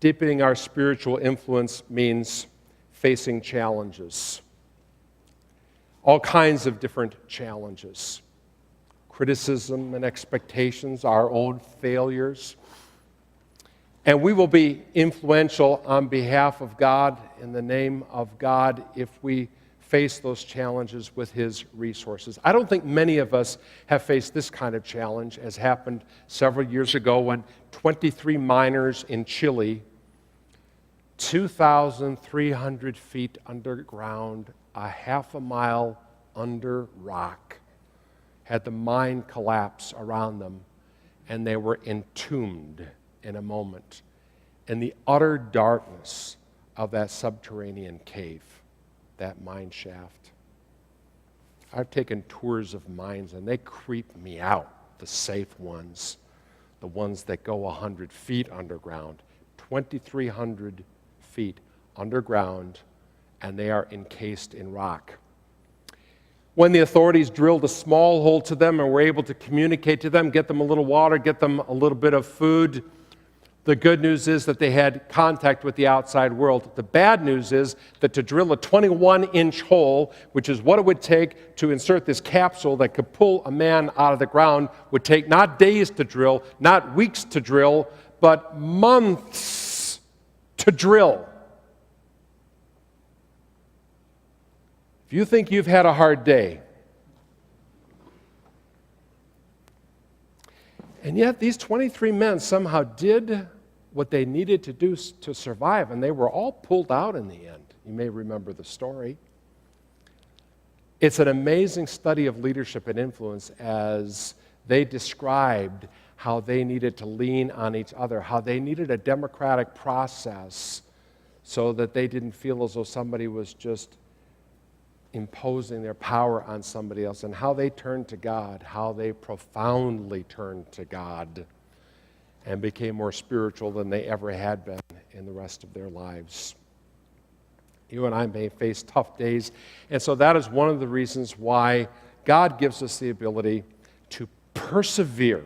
Deepening our spiritual influence means facing challenges. All kinds of different challenges. Criticism and expectations, our own failures. And we will be influential on behalf of God, in the name of God, if we face those challenges with His resources. I don't think many of us have faced this kind of challenge, as happened several years ago when 23 miners in Chile, 2,300 feet underground, a half a mile under rock, had the mine collapse around them, and they were entombed in a moment in the utter darkness of that subterranean cave, that mine shaft. I've taken tours of mines, and they creep me out, the safe ones, the ones that go 100 feet underground, 2,300 feet underground, and they are encased in rock. When the authorities drilled a small hole to them and were able to communicate to them, get them a little water, get them a little bit of food, the good news is that they had contact with the outside world. The bad news is that to drill a 21-inch hole, which is what it would take to insert this capsule that could pull a man out of the ground, would take not days to drill, not weeks to drill, but months to drill. If you think you've had a hard day, and yet these 23 men somehow did what they needed to do to survive, and they were all pulled out in the end. You may remember the story. It's an amazing study of leadership and influence as they described how they needed to lean on each other, how they needed a democratic process so that they didn't feel as though somebody was just imposing their power on somebody else, and how they turned to God, how they profoundly turned to God and became more spiritual than they ever had been in the rest of their lives. You and I may face tough days, and so that is one of the reasons why God gives us the ability to persevere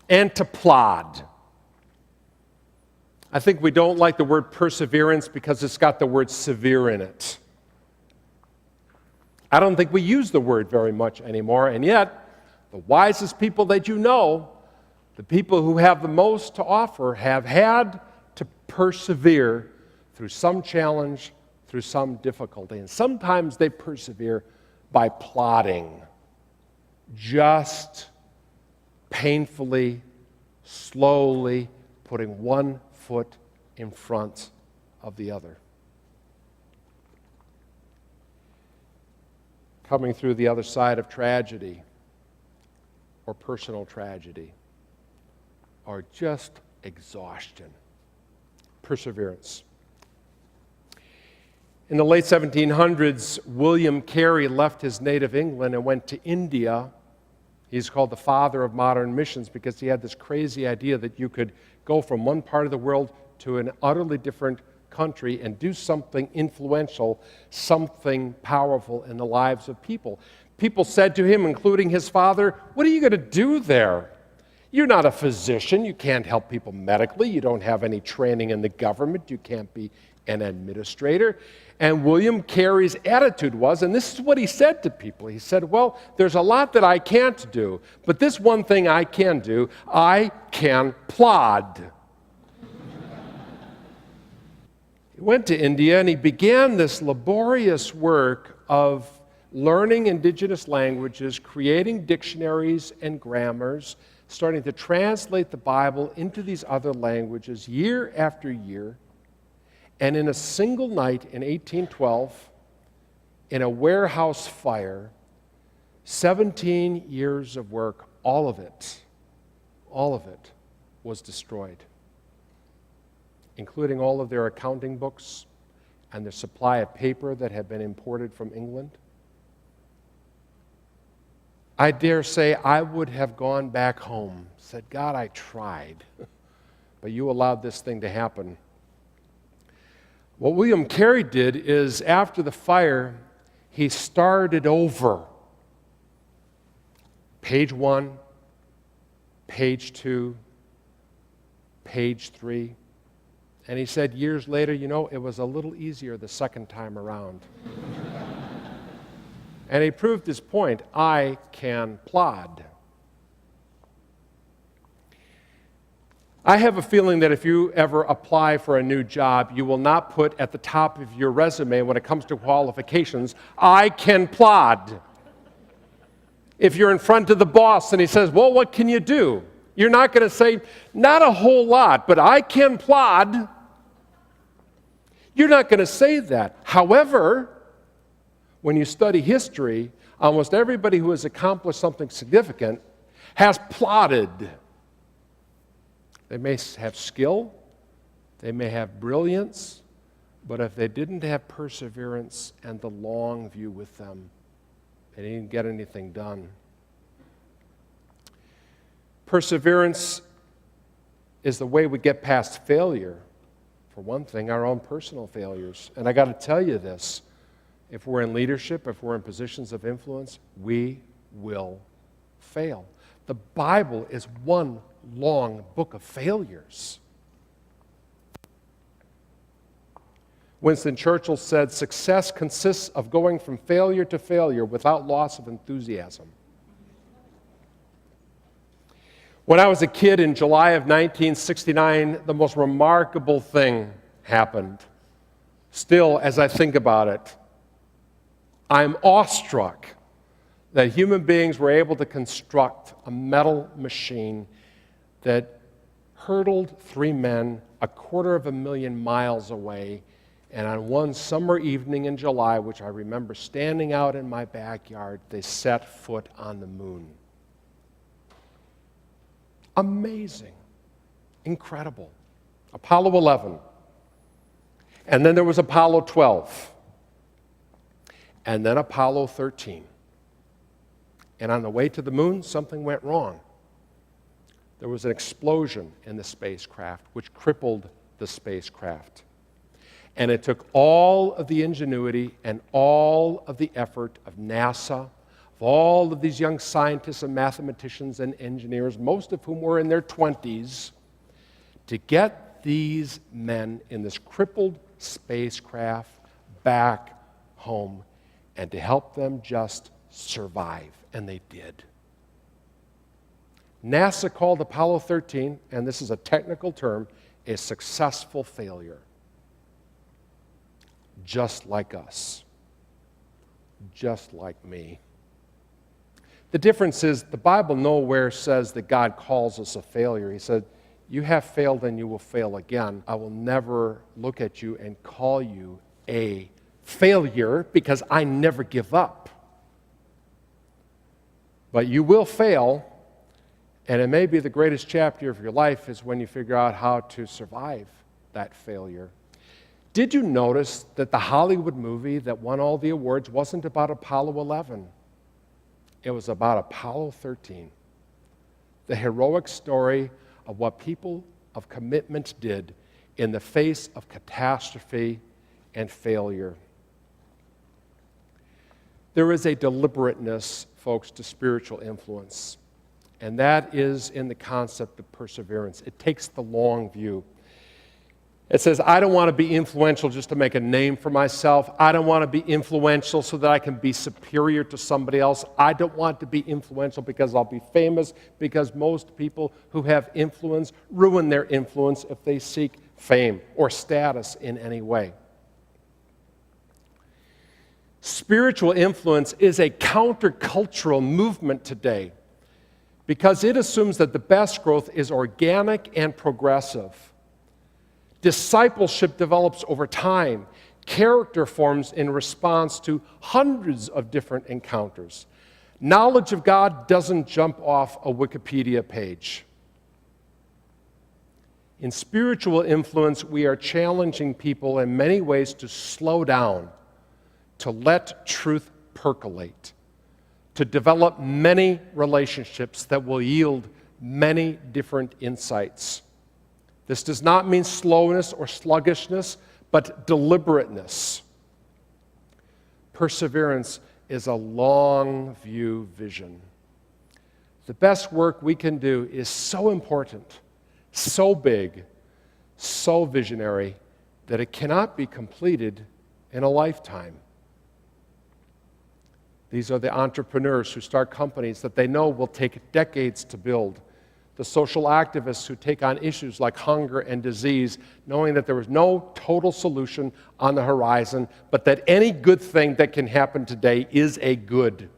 and to plod. I think we don't like the word perseverance because it's got the word severe in it. I don't think we use the word very much anymore, and yet the wisest people that you know, the people who have the most to offer, have had to persevere through some challenge, through some difficulty. And sometimes they persevere by plodding, just painfully, slowly putting one foot in front of the other. Coming through the other side of tragedy or personal tragedy or just exhaustion. Perseverance. In the late 1700s, William Carey left his native England and went to India. He's called the father of modern missions because he had this crazy idea that you could go from one part of the world to an utterly different country and do something influential, something powerful in the lives of people. People said to him, including his father, "What are you going to do there? You're not a physician. You can't help people medically. You don't have any training in the government. You can't be an administrator." And William Carey's attitude was, and this is what he said to people, he said, "Well, there's a lot that I can't do, but this one thing I can do, I can plod." He went to India and he began this laborious work of learning indigenous languages, creating dictionaries and grammars, starting to translate the Bible into these other languages year after year. And in a single night in 1812, in a warehouse fire, 17 years of work, all of it was destroyed, including all of their accounting books and the supply of paper that had been imported from England. I dare say I would have gone back home, said, "God, I tried, but you allowed this thing to happen." What William Carey did is, after the fire, he started over. Page 1, page 2, page 3. And he said years later, it was a little easier the second time around. And he proved his point. I can plod. I have a feeling that if you ever apply for a new job, you will not put at the top of your resume when it comes to qualifications, I can plod. If you're in front of the boss and he says, well, what can you do? You're not going to say, not a whole lot, but I can plod. You're not going to say that. However, when you study history, almost everybody who has accomplished something significant has plodded. They may have skill, they may have brilliance, but if they didn't have perseverance and the long view with them, they didn't get anything done. Perseverance is the way we get past failure. For one thing, our own personal failures. And I got to tell you this, if we're in leadership, if we're in positions of influence, we will fail. The Bible is one long book of failures. Winston Churchill said, success consists of going from failure to failure without loss of enthusiasm. When I was a kid in July of 1969, the most remarkable thing happened. Still, as I think about it, I'm awestruck that human beings were able to construct a metal machine that hurdled 3 men 250,000 miles away, and on one summer evening in July, which I remember standing out in my backyard, they set foot on the moon. Amazing. Incredible. Apollo 11. And then there was Apollo 12. And then Apollo 13. And on the way to the moon, something went wrong. There was an explosion in the spacecraft, which crippled the spacecraft. And it took all of the ingenuity and all of the effort of NASA, of all of these young scientists and mathematicians and engineers, most of whom were in their 20s, to get these men in this crippled spacecraft back home and to help them just survive. And they did. NASA called Apollo 13, and this is a technical term, a successful failure. Just like us. Just like me. The difference is the Bible nowhere says that God calls us a failure. He said, you have failed and you will fail again. I will never look at you and call you a failure because I never give up. But you will fail, and it may be the greatest chapter of your life is when you figure out how to survive that failure. Did you notice that the Hollywood movie that won all the awards wasn't about Apollo 11? It was about Apollo 13. The heroic story of what people of commitment did in the face of catastrophe and failure. There is a deliberateness, folks, to spiritual influence, and that is in the concept of perseverance. It takes the long view. It says, I don't want to be influential just to make a name for myself. I don't want to be influential so that I can be superior to somebody else. I don't want to be influential because I'll be famous, because most people who have influence ruin their influence if they seek fame or status in any way. Spiritual influence is a countercultural movement today because it assumes that the best growth is organic and progressive. Discipleship develops over time. Character forms in response to hundreds of different encounters. Knowledge of God doesn't jump off a Wikipedia page. In spiritual influence, we are challenging people in many ways to slow down, to let truth percolate, to develop many relationships that will yield many different insights. This does not mean slowness or sluggishness, but deliberateness. Perseverance is a long view vision. The best work we can do is so important, so big, so visionary that it cannot be completed in a lifetime. These are the entrepreneurs who start companies that they know will take decades to build. The social activists who take on issues like hunger and disease, knowing that there is no total solution on the horizon, but that any good thing that can happen today is a good.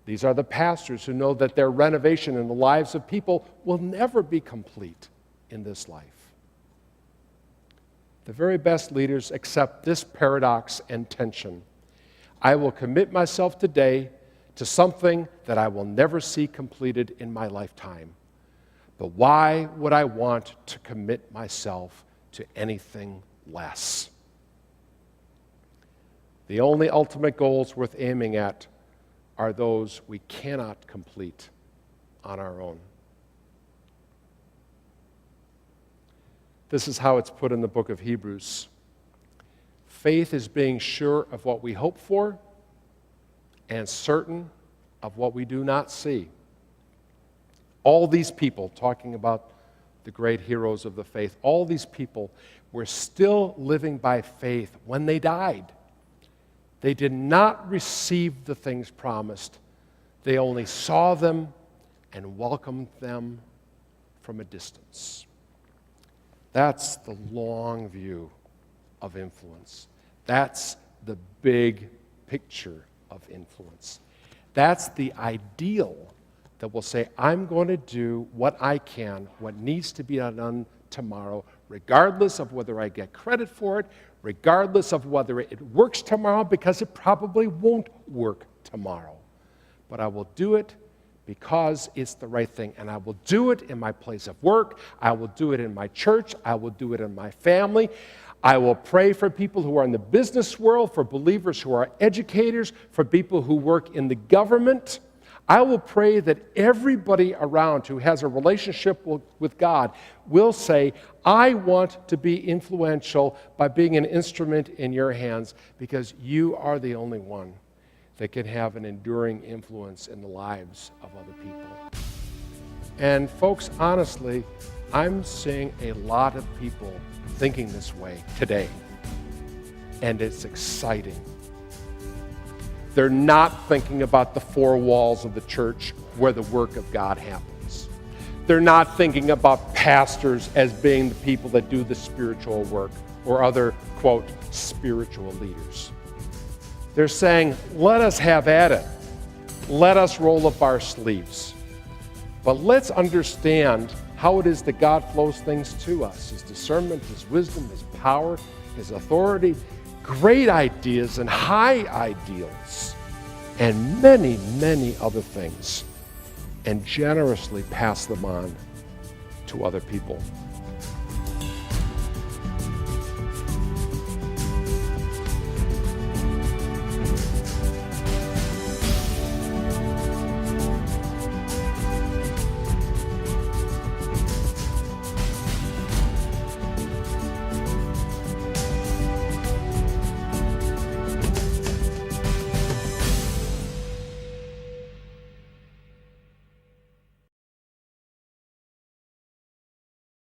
These are the pastors who know that their renovation in the lives of people will never be complete in this life. The very best leaders accept this paradox and tension. I will commit myself today to something that I will never see completed in my lifetime. But why would I want to commit myself to anything less? The only ultimate goals worth aiming at are those we cannot complete on our own. This is how it's put in the book of Hebrews. Faith is being sure of what we hope for and certain of what we do not see. All these people, talking about the great heroes of the faith, all these people were still living by faith when they died. They did not receive the things promised. They only saw them and welcomed them from a distance. That's the long view of influence. That's the big picture of influence. That's the ideal that will say, I'm going to do what I can, what needs to be done tomorrow, regardless of whether I get credit for it, regardless of whether it works tomorrow, because it probably won't work tomorrow. But I will do it because it's the right thing. And I will do it in my place of work. I will do it in my church. I will do it in my family. I will pray for people who are in the business world, for believers who are educators, for people who work in the government. I will pray that everybody around who has a relationship with God will say, I want to be influential by being an instrument in your hands, because you are the only one that can have an enduring influence in the lives of other people. And folks, honestly, I'm seeing a lot of people thinking this way today, and it's exciting. They're not thinking about the four walls of the church where the work of God happens. They're not thinking about pastors as being the people that do the spiritual work or other, quote, spiritual leaders. They're saying, let us have at it. Let us roll up our sleeves. But let's understand how it is that God flows things to us. His discernment, His wisdom, His power, His authority, great ideas and high ideals, and many, many other things, and generously pass them on to other people.